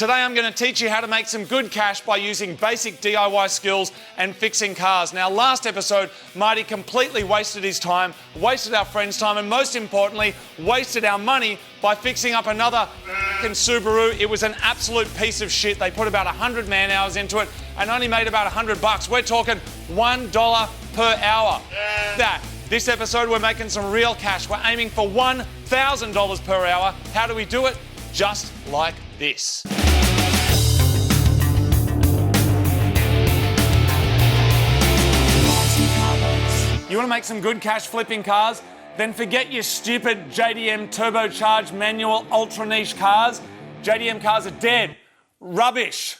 Today I'm going to teach you how to make some good cash by using basic DIY skills and fixing cars. Now, last episode, Marty completely wasted his time, wasted our friend's time, and most importantly, wasted our money by fixing up another Subaru. It was an absolute piece of shit. They put about 100 man hours into it and only made about $100. We're talking $1 per hour. This episode, we're making some real cash. We're aiming for $1,000 per hour. How do we do it? Just like this. You want to make some good cash flipping cars? Then forget your stupid JDM turbocharged manual ultra niche cars. JDM cars are dead. Rubbish.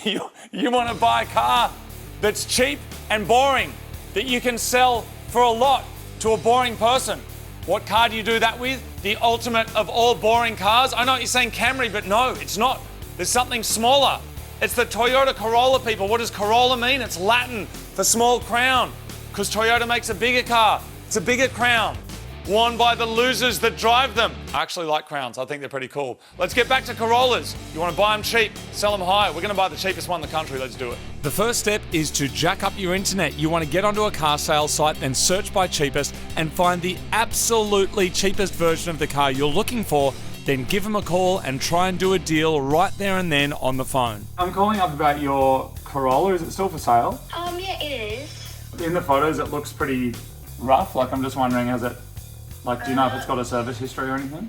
You want to buy a car that's cheap and boring, that you can sell for a lot to a boring person. What car do you do that with? The ultimate of all boring cars? I know you're saying Camry, but no, it's not. There's something smaller. It's the Toyota Corolla, people. What does Corolla mean? It's Latin for small crown, because Toyota makes a bigger car. It's a bigger crown, worn by the losers that drive them. I actually like crowns. I think they're pretty cool. Let's get back to Corollas. You want to buy them cheap, sell them high. We're going to buy the cheapest one in the country. Let's do it. The first step is to jack up your internet. You want to get onto a car sales site, then search by cheapest and find the absolutely cheapest version of the car you're looking for. Then give them a call and try and do a deal right there and then on the phone. I'm calling up about your Corolla. Is it still for sale? Yeah, it is. In the photos, it looks pretty rough. Like, I'm just wondering, has it, like, do you know if it's got a service history or anything?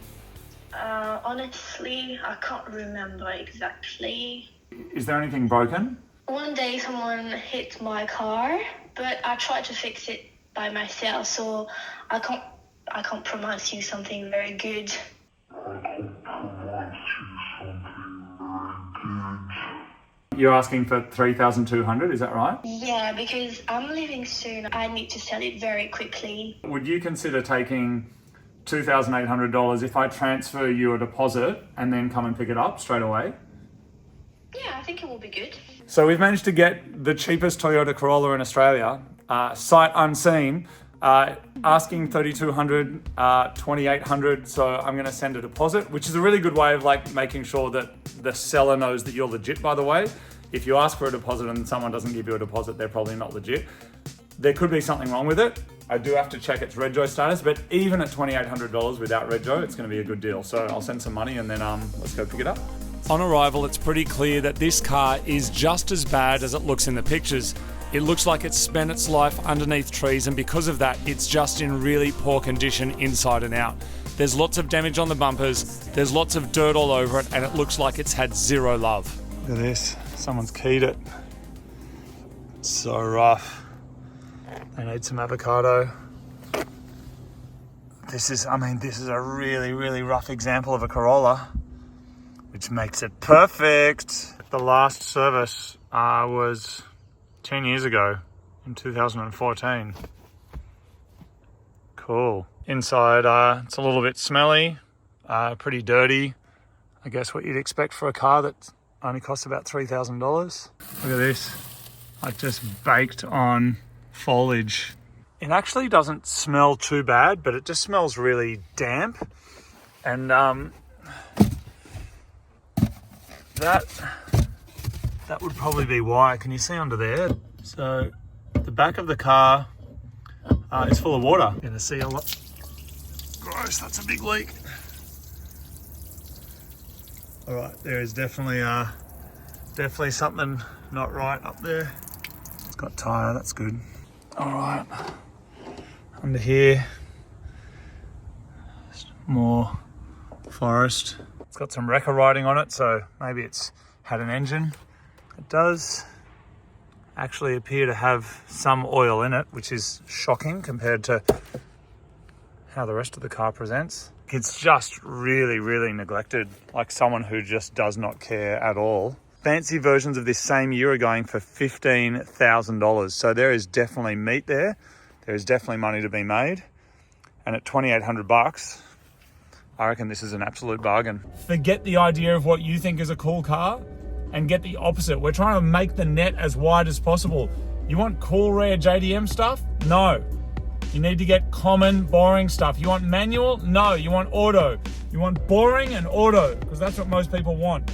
Honestly, I can't remember exactly. Is there anything broken? One day someone hit my car, but I tried to fix it by myself, so I can't promise you something very good. You're asking for $3,200, is that right? Yeah, because I'm leaving soon. I need to sell it very quickly. Would you consider taking $2,800 if I transfer you a deposit and then come and pick it up straight away? Yeah, I think it will be good. So we've managed to get the cheapest Toyota Corolla in Australia, sight unseen, asking $3,200, $2,800. So I'm going to send a deposit, which is a really good way of like making sure that the seller knows that you're legit, by the way. If you ask for a deposit and someone doesn't give you a deposit, they're probably not legit. There could be something wrong with it. I do have to check its rego status, but even at $2,800 without rego, it's going to be a good deal. So I'll send some money and then let's go pick it up. On arrival, it's pretty clear that this car is just as bad as it looks in the pictures. It looks like it's spent its life underneath trees, and because of that, it's just in really poor condition inside and out. There's lots of damage on the bumpers, there's lots of dirt all over it, and it looks like it's had zero love. Look at this, someone's keyed it. It's so rough. They need some avocado. This is a really, really rough example of a Corolla, which makes it perfect. The last service was 10 years ago, in 2014. Cool. Inside, it's a little bit smelly, pretty dirty. I guess what you'd expect for a car that only costs about $3,000. Look at this. I just baked on foliage. It actually doesn't smell too bad, but it just smells really damp. And that would probably be why. Can you see under there? So the back of the car is full of water. You're gonna see a lot. Gross, that's a big leak. All right, there is definitely something not right up there. It's got tyre, that's good. All right, under here, more forest. It's got some wrecker writing on it, so maybe it's had an engine. It does actually appear to have some oil in it, which is shocking compared to how the rest of the car presents. It's just really, really neglected, like someone who just does not care at all. Fancy versions of this same year are going for $15,000. So there is definitely meat there. There is definitely money to be made. And at $2,800, I reckon this is an absolute bargain. Forget the idea of what you think is a cool car and get the opposite. We're trying to make the net as wide as possible. You want cool, rare JDM stuff? No. You need to get common, boring stuff. You want manual? No, you want auto. You want boring and auto, because that's what most people want.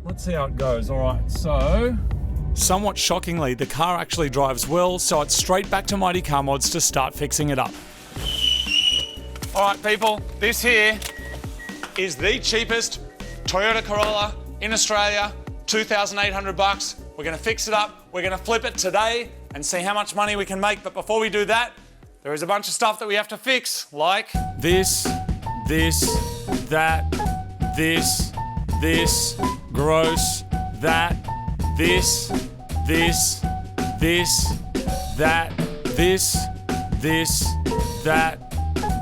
Let's see how it goes. All right, so... Somewhat shockingly, the car actually drives well, so it's straight back to Mighty Car Mods to start fixing it up. All right, people, this here is the cheapest Toyota Corolla in Australia, $2,800. We're gonna fix it up, we're gonna flip it today and see how much money we can make. But before we do that, there is a bunch of stuff that we have to fix, like this, that, this, gross, that, this, that,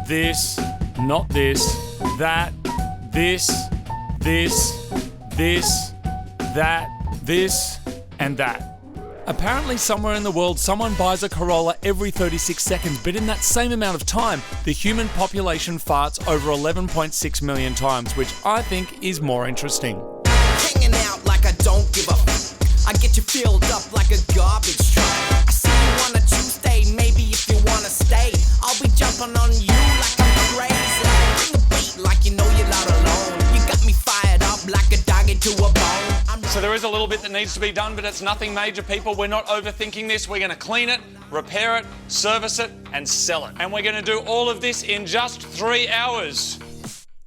this, not this, that, this, that, this, and that. Apparently somewhere in the world someone buys a Corolla every 36 seconds, but in that same amount of time, the human population farts over 11.6 million times, which I think is more interesting. Hanging out like I don't give a f. I get you filled up like a garbage truck. I see you on a Tuesday, maybe if you wanna stay, I'll be jumping on you like I'm crazy. Bring a beat like you know you're not alone. You got me fired up like a dog into a bone. So there is a little bit that needs to be done, but it's nothing major, people. We're not overthinking this. We're gonna clean it, repair it, service it, and sell it. And we're gonna do all of this in just 3 hours.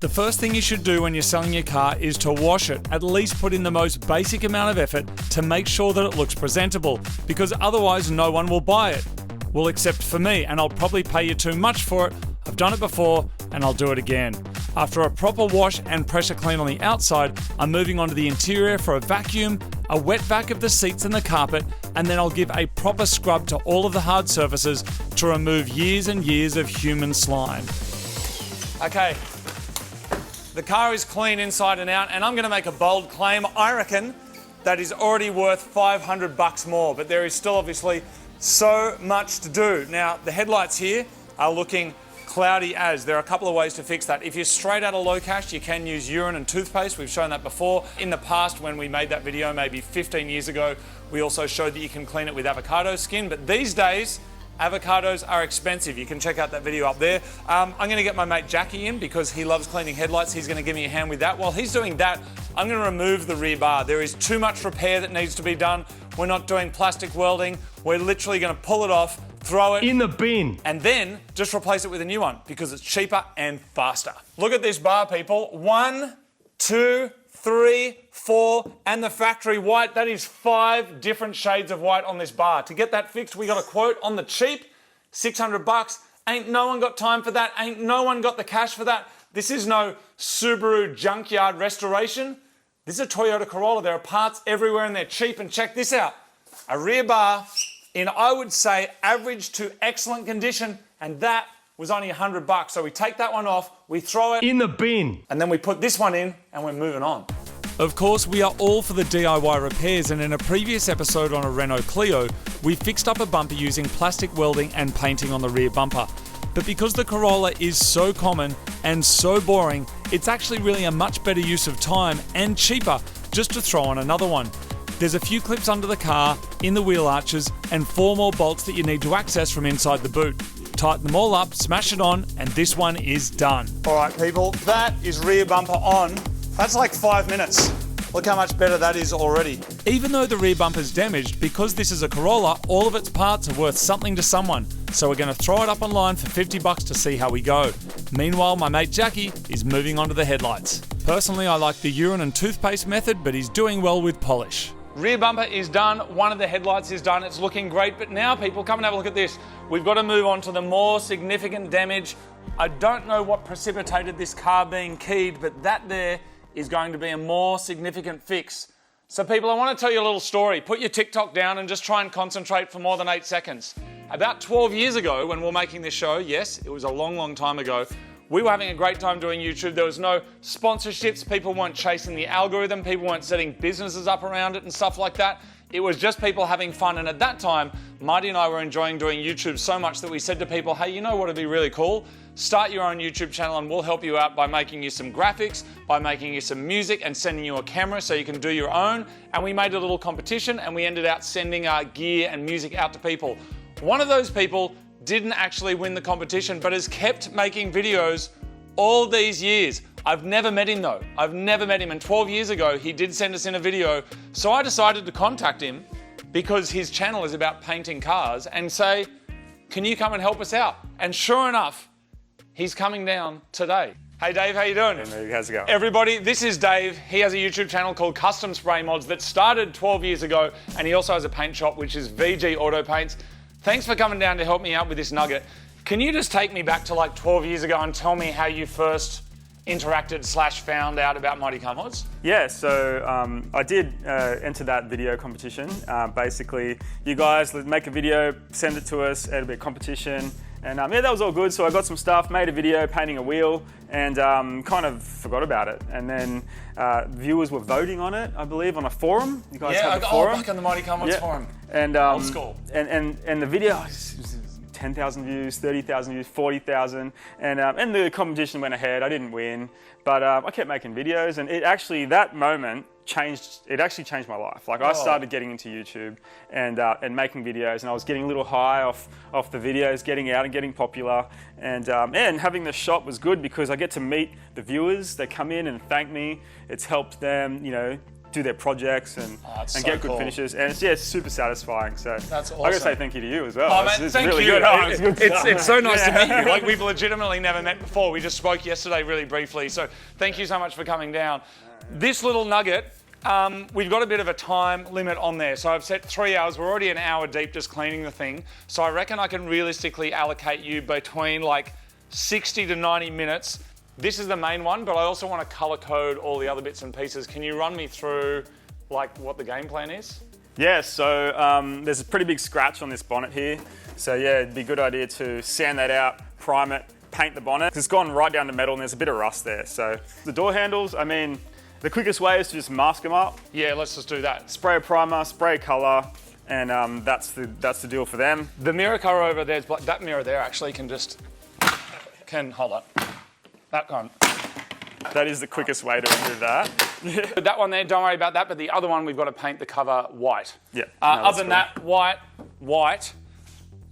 The first thing you should do when you're selling your car is to wash it. At least put in the most basic amount of effort to make sure that it looks presentable, because otherwise no one will buy it. Well, except for me, and I'll probably pay you too much for it. I've done it before, and I'll do it again. After a proper wash and pressure clean on the outside, I'm moving on to the interior for a vacuum, a wet vac of the seats and the carpet, and then I'll give a proper scrub to all of the hard surfaces to remove years and years of human slime. Okay, the car is clean inside and out, and I'm gonna make a bold claim. I reckon that is already worth $500 more, but there is still obviously so much to do. Now, the headlights here are looking cloudy as. There are a couple of ways to fix that. If you're straight out of low cash, you can use urine and toothpaste. We've shown that before. In the past, when we made that video, maybe 15 years ago, we also showed that you can clean it with avocado skin. But these days, avocados are expensive. You can check out that video up there. I'm gonna get my mate Jackie in because he loves cleaning headlights. He's gonna give me a hand with that. While he's doing that, I'm gonna remove the rear bar. There is too much repair that needs to be done. We're not doing plastic welding. We're literally gonna pull it off, throw it in the bin, and then just replace it with a new one because it's cheaper and faster. Look at this bar, people. 1, 2, 3, 4, and the factory white. That is 5 different shades of white on this bar. To get that fixed, we got a quote on the cheap, $600. Ain't no one got time for that. Ain't no one got the cash for that. This is no Subaru junkyard restoration. This is a Toyota Corolla. There are parts everywhere and they're cheap. And check this out. A rear bar in, I would say, average to excellent condition, and that was only $100. So we take that one off, we throw it in the bin, and then we put this one in and we're moving on. Of course, we are all for the DIY repairs, and in a previous episode on a Renault Clio, we fixed up a bumper using plastic welding and painting on the rear bumper. But because the Corolla is so common and so boring, it's actually really a much better use of time and cheaper just to throw on another one. There's a few clips under the car, in the wheel arches, and 4 more bolts that you need to access from inside the boot. Tighten them all up, smash it on, and this one is done. All right, people, that is rear bumper on. That's like 5 minutes. Look how much better that is already. Even though the rear bumper's damaged, because this is a Corolla, all of its parts are worth something to someone. So we're going to throw it up online for $50 to see how we go. Meanwhile, my mate Jackie is moving on to the headlights. Personally, I like the urine and toothpaste method, but he's doing well with polish. Rear bumper is done, one of the headlights is done, it's looking great, but now people, come and have a look at this. We've got to move on to the more significant damage. I don't know what precipitated this car being keyed, but that there is going to be a more significant fix. So people, I want to tell you a little story. Put your TikTok down and just try and concentrate for more than 8 seconds. About 12 years ago, when we were making this show, yes, it was a long, long time ago, we were having a great time doing YouTube. There was no sponsorships. People weren't chasing the algorithm. People weren't setting businesses up around it and stuff like that. It was just people having fun. And at that time, Marty and I were enjoying doing YouTube so much that we said to people, hey, you know what would be really cool? Start your own YouTube channel and we'll help you out by making you some graphics, by making you some music and sending you a camera so you can do your own. And we made a little competition and we ended up sending our gear and music out to people. One of those people didn't actually win the competition, but has kept making videos all these years. I've never met him though. I've never met him, and 12 years ago, he did send us in a video. So I decided to contact him because his channel is about painting cars and say, can you come and help us out? And sure enough, he's coming down today. Hey Dave, how you doing? Hey, how's it going? Everybody, this is Dave. He has a YouTube channel called Custom Spray Mods that started 12 years ago, and he also has a paint shop, which is VG Auto Paints. Thanks for coming down to help me out with this nugget. Can you just take me back to like 12 years ago and tell me how you first interacted / found out about Mighty Car Mods? Yeah, so I did enter that video competition. Basically, you guys make a video, send it to us, it'll be a competition. And yeah, that was all good. So I got some stuff, made a video painting a wheel, and kind of forgot about it. And then viewers were voting on it, I believe, on a forum. You guys have a forum? Back on the Mighty Car Mods forum. And, old school. And the video, 10,000 views, 30,000 views, 40,000, and the competition went ahead. I didn't win, but I kept making videos, and it actually, that moment changed my life. Like I started getting into YouTube and making videos, and I was getting a little high off the videos, getting out and getting popular, and having the shop was good because I get to meet the viewers. They come in and thank me. It's helped them, you know, do their projects and get good finishes, and it's super satisfying. So that's awesome. I gotta say thank you to you as well. Oh, man, it's thank really you. Good. It's so nice to meet you. Like we've legitimately never met before. We just spoke yesterday really briefly. So thank you so much for coming down. This little nugget, we've got a bit of a time limit on there. So I've set 3 hours. We're already an hour deep just cleaning the thing. So I reckon I can realistically allocate you between like 60 to 90 minutes. This is the main one, but I also want to color code all the other bits and pieces. Can you run me through like what the game plan is? Yeah, so there's a pretty big scratch on this bonnet here. So yeah, it'd be a good idea to sand that out, prime it, paint the bonnet. It's gone right down to metal and there's a bit of rust there. So the door handles, I mean, the quickest way is to just mask them up. Yeah, let's just do that. Spray a primer, spray a color, and that's the deal for them. The mirror cover over there, that mirror there actually can hold up. That one. That is the quickest way to remove that. That one there, don't worry about that, but the other one, we've got to paint the cover white. Yeah. Other than that, white,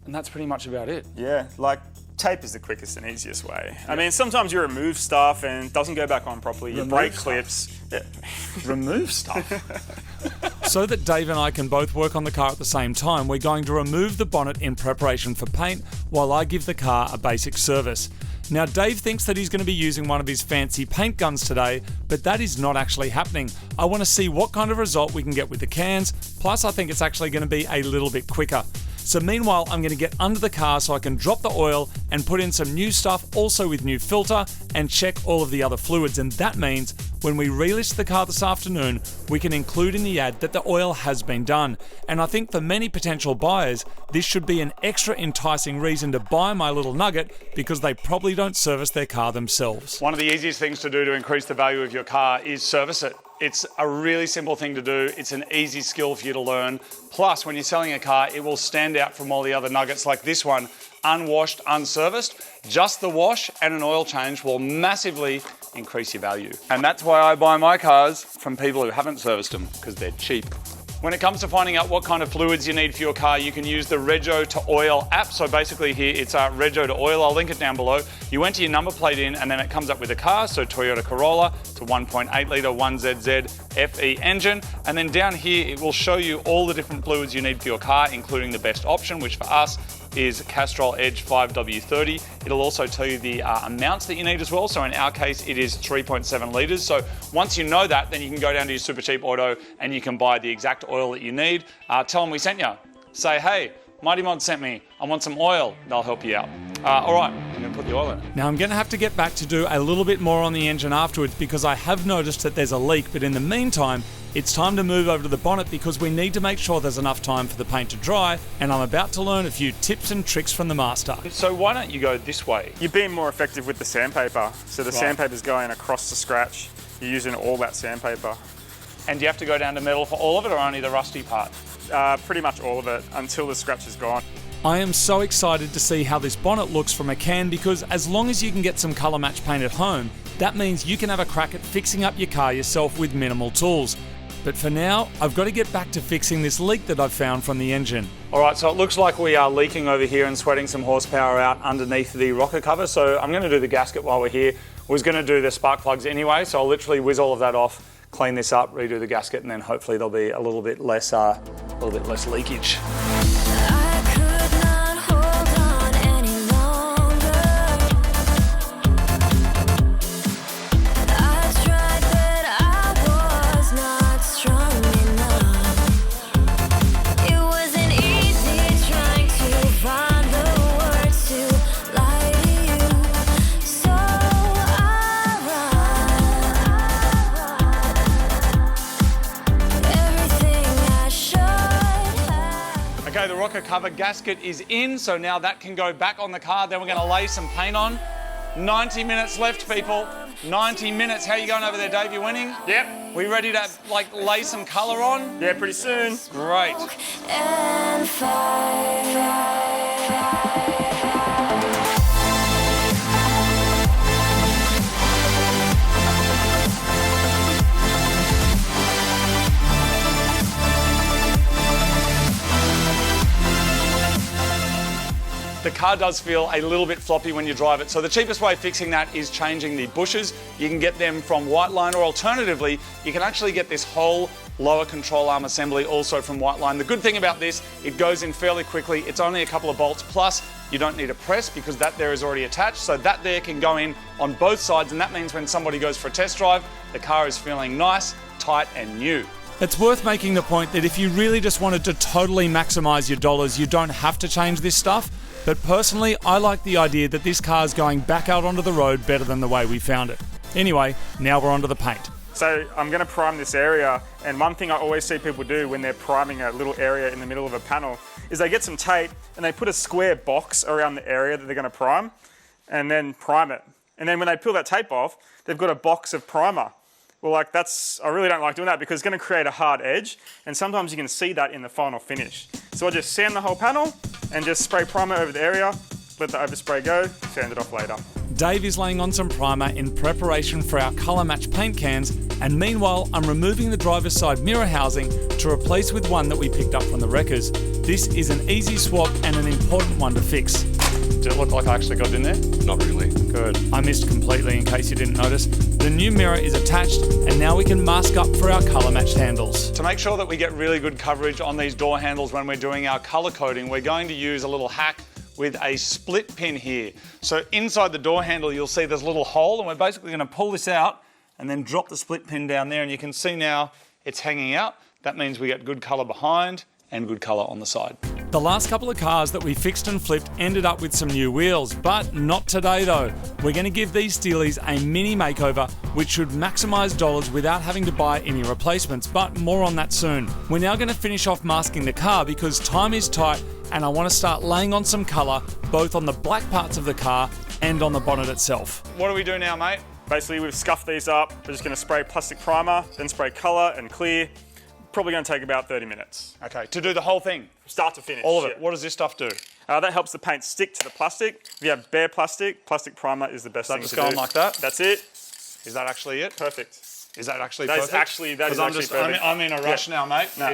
and that's pretty much about it. Yeah, like tape is the quickest and easiest way. I mean, sometimes you remove stuff and it doesn't go back on properly. You break clips. Yeah. Remove stuff. So that Dave and I can both work on the car at the same time, we're going to remove the bonnet in preparation for paint while I give the car a basic service. Now, Dave thinks that he's going to be using one of his fancy paint guns today, but that is not actually happening. I want to see what kind of result we can get with the cans, plus I think it's actually going to be a little bit quicker. So meanwhile, I'm going to get under the car so I can drop the oil and put in some new stuff, also with new filter, and check all of the other fluids. And that means when we relist the car this afternoon, we can include in the ad that the oil has been done. And I think for many potential buyers, this should be an extra enticing reason to buy my little nugget because they probably don't service their car themselves. One of the easiest things to do to increase the value of your car is service it. It's a really simple thing to do. It's an easy skill for you to learn. Plus, when you're selling a car, it will stand out from all the other nuggets like this one, unwashed, unserviced. Just the wash and an oil change will massively increase your value. And that's why I buy my cars from people who haven't serviced them, because they're cheap. When it comes to finding out what kind of fluids you need for your car, you can use the Rego to Oil app. So basically here, it's Rego to Oil. I'll link it down below. You enter your number plate in and then it comes up with a car. So Toyota Corolla, it's a 1.8 litre 1ZZ FE engine. And then down here, it will show you all the different fluids you need for your car, including the best option, which for us is Castrol Edge 5W30. It'll also tell you the amounts that you need as well. So in our case, it is 3.7 litres. So once you know that, then you can go down to your Super Cheap Auto and you can buy the exact oil that you need. Tell them we sent you. Say, hey, Mighty Mod sent me. I want some oil. They'll help you out. All right, I'm going to put the oil in. Now I'm going to have to get back to do a little bit more on the engine afterwards because I have noticed that there's a leak, but in the meantime, it's time to move over to the bonnet because we need to make sure there's enough time for the paint to dry, and I'm about to learn a few tips and tricks from the master. So why don't you go this way? You're being more effective with the sandpaper. So the sandpaper's going across the scratch. You're using all that sandpaper. And do you have to go down to metal for all of it or only the rusty part? Pretty much all of it until the scratch is gone. I am so excited to see how this bonnet looks from a can because as long as you can get some colour match paint at home, that means you can have a crack at fixing up your car yourself with minimal tools. But for now, I've got to get back to fixing this leak that I've found from the engine. All right, so it looks like we are leaking over here and sweating some horsepower out underneath the rocker cover. So I'm going to do the gasket while we're here. I was going to do the spark plugs anyway, so I'll literally whiz all of that off, clean this up, redo the gasket, and then hopefully there'll be a little bit less leakage. I could not hold on any longer. I tried, but I was not strong enough. It wasn't easy trying to find the words to lie to you. So I run everything I should have. Okay, the rocker cover gasket is in, so now that can go back on the car. Then we're going to lay some paint on. 90 minutes left, people. 90 minutes. How you going over there, Dave? You winning? Yep. We ready to lay some colour on? Yeah, pretty soon. Great. And fire. The car does feel a little bit floppy when you drive it, so the cheapest way of fixing that is changing the bushes. You can get them from WHITELINE, or alternatively, you can actually get this whole lower control arm assembly also from WHITELINE. The good thing about this, it goes in fairly quickly. It's only a couple of bolts, plus you don't need a press because that there is already attached, so that there can go in on both sides, and that means when somebody goes for a test drive, the car is feeling nice, tight and new. It's worth making the point that if you really just wanted to totally maximise your dollars, you don't have to change this stuff. But personally, I like the idea that this car's going back out onto the road better than the way we found it. Anyway, now we're onto the paint. So I'm going to prime this area, and one thing I always see people do when they're priming a little area in the middle of a panel is they get some tape and they put a square box around the area that they're going to prime and then prime it. And then when they peel that tape off, they've got a box of primer. Well, I really don't like doing that because it's going to create a hard edge, and sometimes you can see that in the final finish. So I just sand the whole panel and just spray primer over the area, let the overspray go, sand it off later. Dave is laying on some primer in preparation for our colour match paint cans, and meanwhile I'm removing the driver's side mirror housing to replace with one that we picked up from the wreckers. This is an easy swap and an important one to fix. Did it look like I actually got in there? Not really. Good. I missed completely in case you didn't notice. The new mirror is attached, and now we can mask up for our colour matched handles. To make sure that we get really good coverage on these door handles when we're doing our colour coding, we're going to use a little hack with a split pin here. So inside the door handle, you'll see there's a little hole, and we're basically going to pull this out and then drop the split pin down there, and you can see now it's hanging out. That means we get good colour behind and good colour on the side. The last couple of cars that we fixed and flipped ended up with some new wheels, but not today though. We're going to give these Steelies a mini makeover, which should maximise dollars without having to buy any replacements, but more on that soon. We're now going to finish off masking the car because time is tight, and I want to start laying on some colour, both on the black parts of the car and on the bonnet itself. What do we do now, mate? Basically, we've scuffed these up. We're just going to spray plastic primer, then spray colour and clear. Probably going to take about 30 minutes. Okay, to do the whole thing? Start to finish. All of it. Yeah. What does this stuff do? That helps the paint stick to the plastic. If you have bare plastic primer is the best thing to do. Just going like that? That's it. Is that actually it? Perfect. Is that actually That is perfect? actually- that is 'Cause actually perfect. I'm in a rush now, mate. No.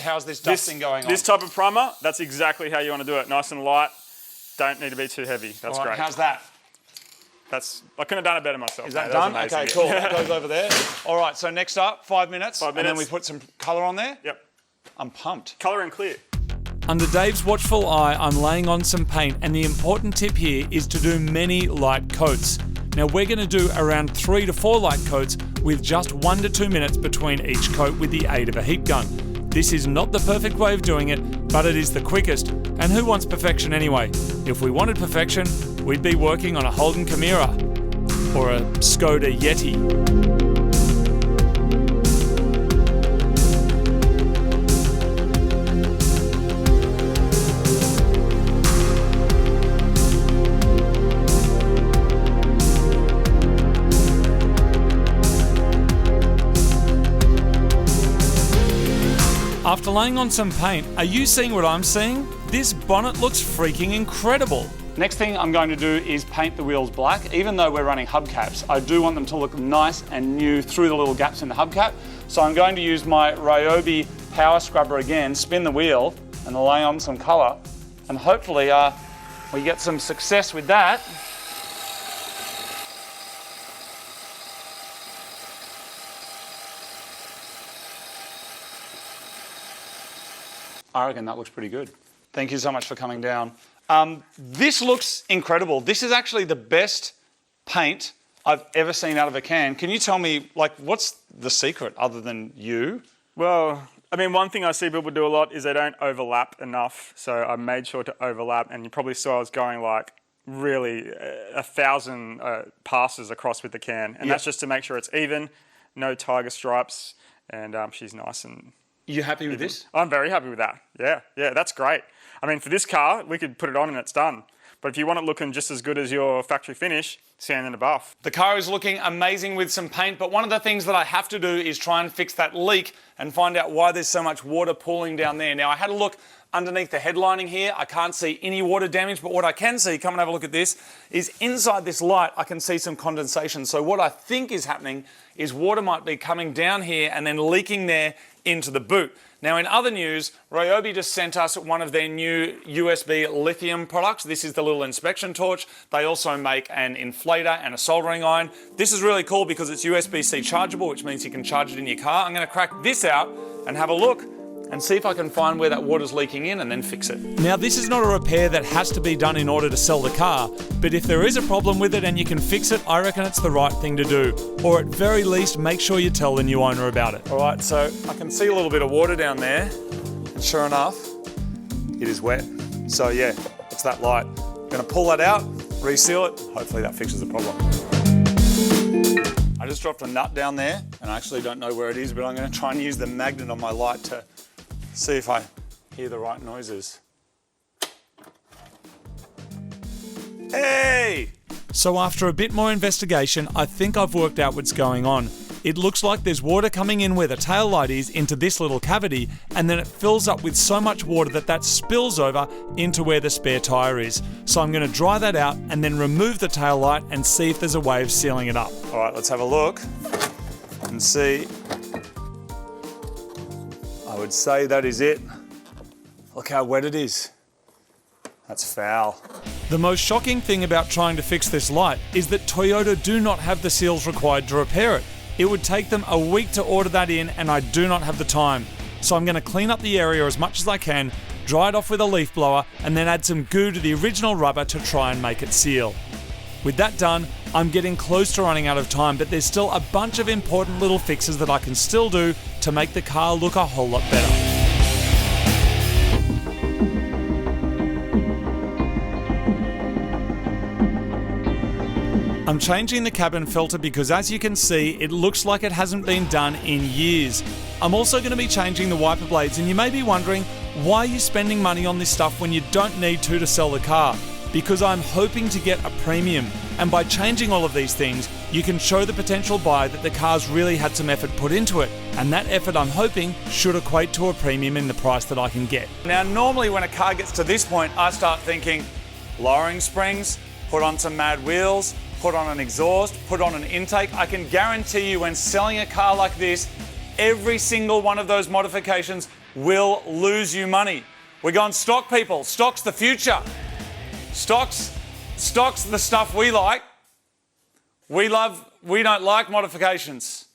How's this dusting going on? This type of primer, that's exactly how you want to do it. Nice and light. Don't need to be too heavy. That's All right, great. how's that? I couldn't have done it better myself. Is that mate. done? was Okay, amazing. cool. That goes over there. All right, so next up, 5 minutes. 5 And then we minutes. put some colour on there. Yep. I'm pumped. Colour and clear. Under Dave's watchful eye, I'm laying on some paint, and the important tip here is to do many light coats. Now we're going to do around 3 to 4 light coats with just 1 to 2 minutes between each coat with the aid of a heat gun. This is not the perfect way of doing it, but it is the quickest. And who wants perfection anyway? If we wanted perfection, we'd be working on a Holden Chimera or a Skoda Yeti. After laying on some paint, are you seeing what I'm seeing? This bonnet looks freaking incredible. Next thing I'm going to do is paint the wheels black. Even though we're running hubcaps, I do want them to look nice and new through the little gaps in the hubcap. So I'm going to use my Ryobi power scrubber again, spin the wheel and lay on some colour, and hopefully we get some success with that. I reckon that looks pretty good. Thank you so much for coming down. This looks incredible. This is actually the best paint I've ever seen out of a can. Can you tell me, like, what's the secret other than you? Well, I mean, one thing I see people do a lot is they don't overlap enough. So I made sure to overlap, and you probably saw I was going like really 1,000 passes across with the can. And that's just to make sure it's even, no tiger stripes, and she's nice and... You happy with this? I'm very happy with that. Yeah, that's great. I mean, for this car, we could put it on and it's done. But if you want it looking just as good as your factory finish, sand and a buff. The car is looking amazing with some paint, but one of the things that I have to do is try and fix that leak and find out why there's so much water pooling down there. Now, I had a look underneath the headlining here. I can't see any water damage, but what I can see, come and have a look at this, is inside this light, I can see some condensation. So what I think is happening is water might be coming down here and then leaking there into the boot. Now, in other news, Ryobi just sent us one of their new USB lithium products. This is the little inspection torch. They also make an inflator and a soldering iron. This is really cool because it's USB-C chargeable, which means you can charge it in your car. I'm going to crack this out and have a look and see if I can find where that water's leaking in and then fix it. Now, this is not a repair that has to be done in order to sell the car, but if there is a problem with it and you can fix it, I reckon it's the right thing to do. Or at very least, make sure you tell the new owner about it. All right, so I can see a little bit of water down there, and sure enough, it is wet. So yeah, it's that light. I'm gonna pull that out, reseal it, hopefully that fixes the problem. I just dropped a nut down there, and I actually don't know where it is, but I'm gonna try and use the magnet on my light to see if I hear the right noises. Hey! So after a bit more investigation, I think I've worked out what's going on. It looks like there's water coming in where the tail light is into this little cavity, and then it fills up with so much water that spills over into where the spare tyre is. So I'm going to dry that out and then remove the tail light and see if there's a way of sealing it up. All right, let's have a look and see. I would say that is it. Look how wet it is. That's foul. The most shocking thing about trying to fix this light is that Toyota do not have the seals required to repair it. It would take them a week to order that in, and I do not have the time. So I'm going to clean up the area as much as I can, dry it off with a leaf blower, and then add some goo to the original rubber to try and make it seal. With that done, I'm getting close to running out of time, but there's still a bunch of important little fixes that I can still do to make the car look a whole lot better. I'm changing the cabin filter because, as you can see, it looks like it hasn't been done in years. I'm also going to be changing the wiper blades, and you may be wondering, why are you spending money on this stuff when you don't need to sell the car? Because I'm hoping to get a premium, and by changing all of these things, you can show the potential buyer that the car's really had some effort put into it, and that effort, I'm hoping, should equate to a premium in the price that I can get. Now, normally when a car gets to this point, I start thinking lowering springs, put on some mad wheels, put on an exhaust, put on an intake. I can guarantee you when selling a car like this, every single one of those modifications will lose you money. We're going stock, people. Stock's the future. Stock's the stuff we like. We don't like modifications.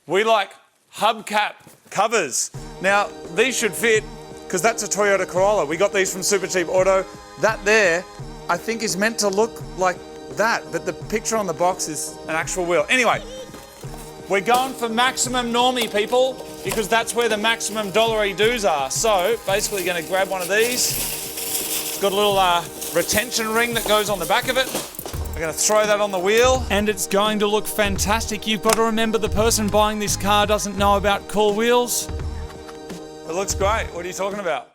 We like hubcap covers. Now, these should fit because that's a Toyota Corolla. We got these from Super Cheap Auto. That there, I think, is meant to look like that, but the picture on the box is an actual wheel. Anyway, we're going for maximum normie, people, because that's where the maximum dollary doos are. So, basically going to grab one of these. It's got a little retention ring that goes on the back of it. We're going to throw that on the wheel. And it's going to look fantastic. You've got to remember the person buying this car doesn't know about cool wheels. It looks great. What are you talking about?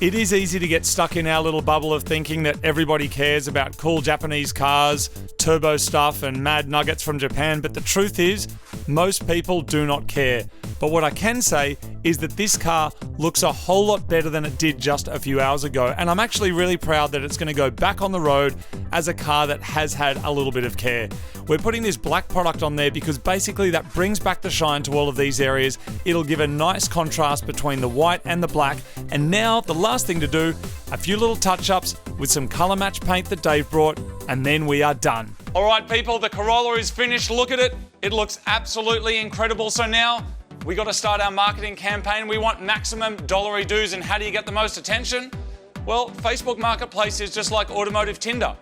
It is easy to get stuck in our little bubble of thinking that everybody cares about cool Japanese cars, turbo stuff, and mad nuggets from Japan, but the truth is, most people do not care. But what I can say is that this car looks a whole lot better than it did just a few hours ago, and I'm actually really proud that it's going to go back on the road as a car that has had a little bit of care. We're putting this black product on there because basically that brings back the shine to all of these areas. It'll give a nice contrast between the white and the black. And now the last thing to do, a few little touch-ups with some colour match paint that Dave brought, and then we are done. All right, people, the Corolla is finished. Look at it. It looks absolutely incredible. So now we got to start our marketing campaign. We want maximum dollary dues. And how do you get the most attention? Well, Facebook Marketplace is just like automotive Tinder,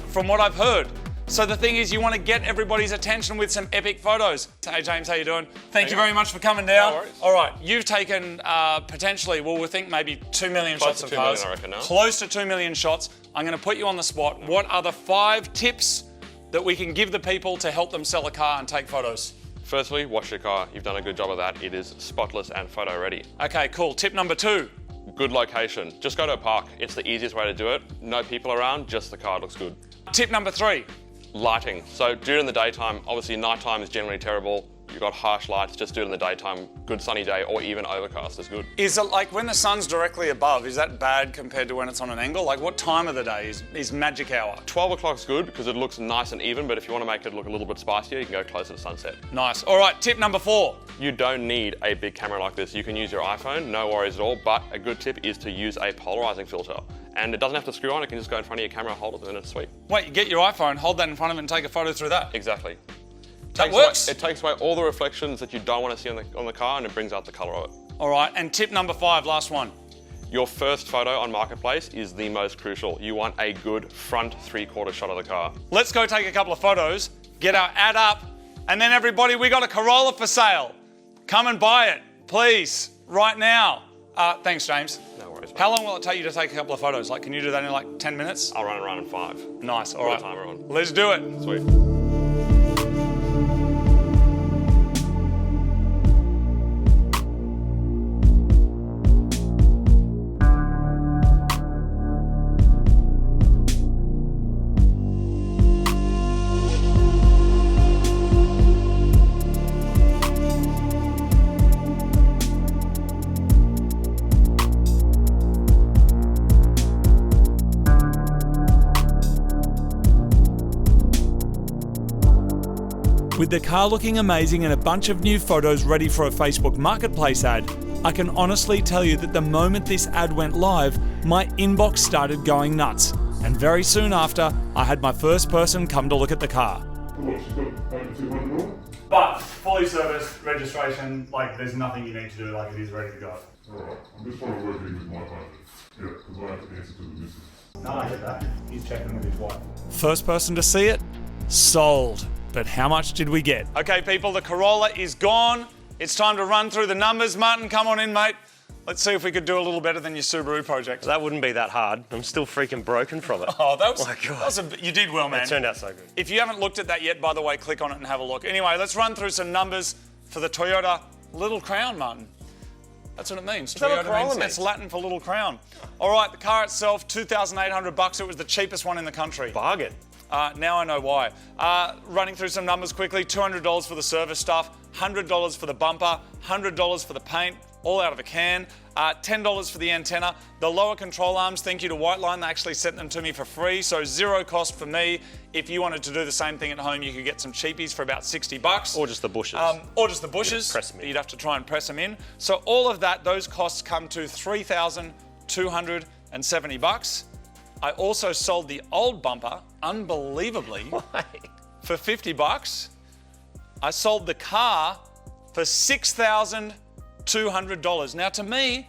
from what I've heard. So the thing is, you want to get everybody's attention with some epic photos. Hey, James, how you doing? Thank you very much for coming down. No worries. All right, you've taken potentially, well, we think maybe 2 million Close shots to of 2 cars. million, I reckon, now. Close to 2 million shots. I'm going to put you on the spot. What are the 5 tips that we can give the people to help them sell a car and take photos? Firstly, wash your car. You've done a good job of that. It is spotless and photo ready. Okay, cool. Tip number 2. Good location. Just go to a park. It's the easiest way to do it. No people around, just the car looks good. Tip number 3. Lighting. So during the daytime, obviously nighttime is generally terrible. You've got harsh lights, just do it in the daytime. Good sunny day or even overcast is good. Is it like when the sun's directly above, is that bad compared to when it's on an angle? Like what time of the day is magic hour? 12 o'clock's good because it looks nice and even, but if you want to make it look a little bit spicier, you can go closer to sunset. Nice. All right, tip number 4. You don't need a big camera like this. You can use your iPhone, no worries at all, but a good tip is to use a polarizing filter. And it doesn't have to screw on, it can just go in front of your camera, hold it, and it's sweet. Wait, you get your iPhone, hold that in front of it and take a photo through that? Exactly. That works? It takes away all the reflections that you don't want to see on the car and it brings out the colour of it. All right, and tip number 5, last one. Your first photo on Marketplace is the most crucial. You want a good front 3/4 shot of the car. Let's go take a couple of photos, get our ad up, and then everybody, we got a Corolla for sale. Come and buy it, please, right now. Thanks, James. No worries. How long will it take you to take a couple of photos? Like, can you do that in like 10 minutes? I'll run it around in 5. Nice, all right. Time, everyone. Let's do it. Sweet. With the car looking amazing and a bunch of new photos ready for a Facebook Marketplace ad, I can honestly tell you that the moment this ad went live, my inbox started going nuts. And very soon after, I had my first person come to look at the car. But fully serviced, registration, like there's nothing you need to do, like it is ready to go. Alright, I'm just trying to work in with my phone. Yeah, because I have to answer to the missus. No, I get that. He's checking with his wife. First person to see it? Sold. But how much did we get? Okay, people, the Corolla is gone. It's time to run through the numbers. Martin, come on in, mate. Let's see if we could do a little better than your Subaru project. That wouldn't be that hard. I'm still freaking broken from it. Oh, that was, my God. that was you did well, man. It turned out so good. If you haven't looked at that yet, by the way, click on it and have a look. Anyway, let's run through some numbers for the Toyota Little Crown, Martin. That's what it means. that what Corolla means, means? it's Latin for Little Crown. All right, the car itself, $2,800. It was the cheapest one in the country. Bargain. Now I know why. Running through some numbers quickly, $200 for the service stuff, $100 for the bumper, $100 for the paint, all out of a can, $10 for the antenna. The lower control arms, thank you to WHITELINE, they actually sent them to me for free, so zero cost for me. If you wanted to do the same thing at home, you could get some cheapies for about $60. Or just the bushes. Or just the bushes. Yeah, press them in. You'd have to try and press them in. So all of that, those costs come to $3,270. I also sold the old bumper, unbelievably, for $50. I sold the car for $6,200. Now, to me,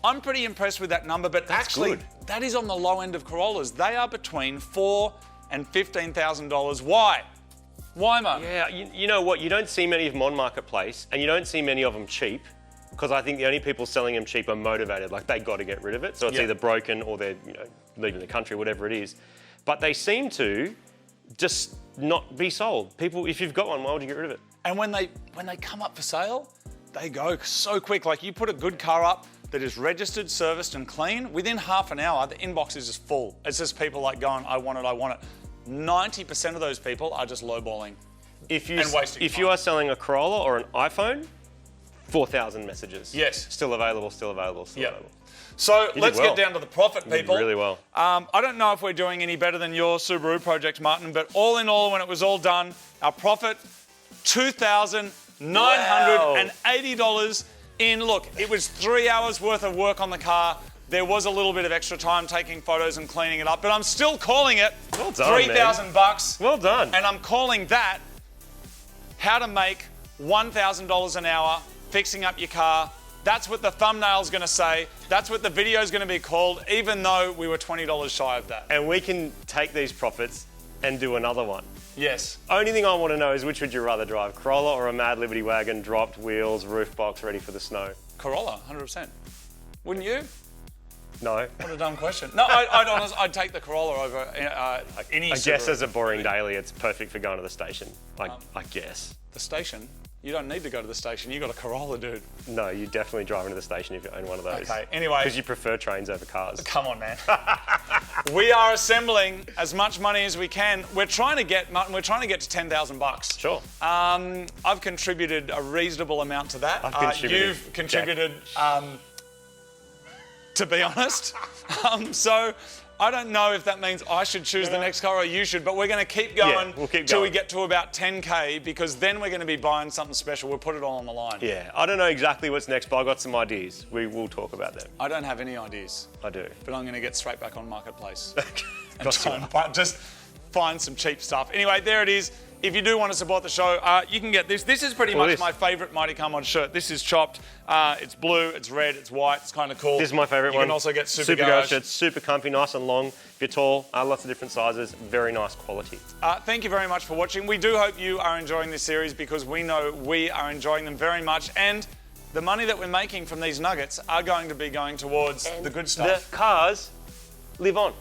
I'm pretty impressed with that number, but actually, good. that is on the low end of Corollas. They are between $4,000 and $15,000. Why? Why, Mark? yeah, you know what? You don't see many of them on Marketplace, and you don't see many of them cheap, because I think the only people selling them cheap are motivated. Like, they got to get rid of it. So it's either broken or they're, leaving the country, whatever it is. But they seem to just not be sold. People, if you've got one, why would you get rid of it? And when they come up for sale, they go so quick. Like, you put a good car up that is registered, serviced and clean, within half an hour, the inbox is just full. It's just people like going, I want it, I want it. 90% of those people are just lowballing. If and wasting you time. are selling a Corolla or an iPhone, 4,000 messages. Yes. Still available, still available, still Yep. available. So You let's did well. get down to the profit, You did people. really well. I don't know if we're doing any better than your Subaru project, Martin, but all in all, when it was all done, our profit, $2,980 in. Look, it was 3 hours worth of work on the car. There was a little bit of extra time taking photos and cleaning it up, but I'm still calling it Well done, $3,000. Well done. And I'm calling that how to make $1,000 an hour fixing up your car. That's what the thumbnail's going to say. That's what the video's going to be called, even though we were $20 shy of that. And we can take these profits and do another one. Yes. Only thing I want to know is which would you rather drive, Corolla or a Mad Liberty wagon, dropped wheels, roof box, ready for the snow? Corolla, 100%. Wouldn't you? No. What a dumb question. No, I'd take the Corolla over any I guess Subaru. as a boring daily, it's perfect for going to the station. I guess. The station? You don't need to go to the station. You got a Corolla, dude. No, you definitely drive into the station if you own one of those. Okay, anyway. Because you prefer trains over cars. Come on, man. We are assembling as much money as we can. We're trying to get, Martin, to $10,000. Sure. I've contributed a reasonable amount to that. I've contributed. You've contributed, to be honest. So I don't know if that means I should choose the next car or you should, but we're going to keep going Yeah, we'll keep till we going. get to about 10K, because then we're going to be buying something special. We'll put it all on the line. Yeah, I don't know exactly what's next, but I got some ideas. We will talk about them. I don't have any ideas, I do. but I'm going to get straight back on Marketplace and Got try you. and just find some cheap stuff. Anyway, there it is. If you do want to support the show, you can get this. This is pretty much my favourite Mighty Car Mod shirt. This is chopped. It's blue, it's red, it's white. It's kind of cool. This is my favourite You one. can also get Super Garage Garage. shirts, super comfy, nice and long. If you're tall, lots of different sizes, very nice quality. Thank you very much for watching. We do hope you are enjoying this series, because we know we are enjoying them very much. And the money that we're making from these nuggets are going to be going towards the good stuff. The cars live on,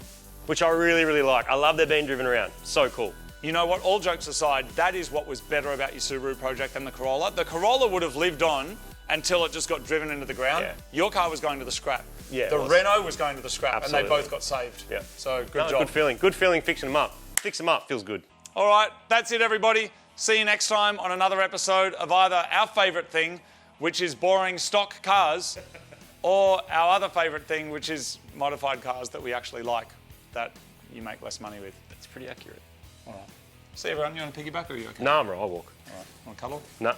which I really, really like. I love they're being driven around. So cool. You know what? All jokes aside, that is what was better about your Subaru project than the Corolla. The Corolla would have lived on until it just got driven into the ground. Yeah. Your car was going to the scrap. Yeah, The it was. Renault was going to the scrap, Absolutely. and they both got saved. Yeah. So good No, job. good feeling. Good feeling fixing them up. Fix them up. Feels good. All right, that's it, everybody. See you next time on another episode of either our favourite thing, which is boring stock cars, or our other favourite thing, which is modified cars that we actually like, that you make less money with. That's pretty accurate. All right. See everyone, you want to piggyback or are you okay? No, I'm right. I'll walk. All right. Want to cuddle? No.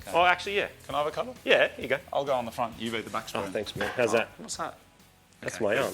Okay. Oh, actually, yeah. Can I have a cuddle? Yeah, here you go. I'll go on the front, you be the back Oh, spoon. thanks, man. How's that? What's that? That's Okay, my good. arm.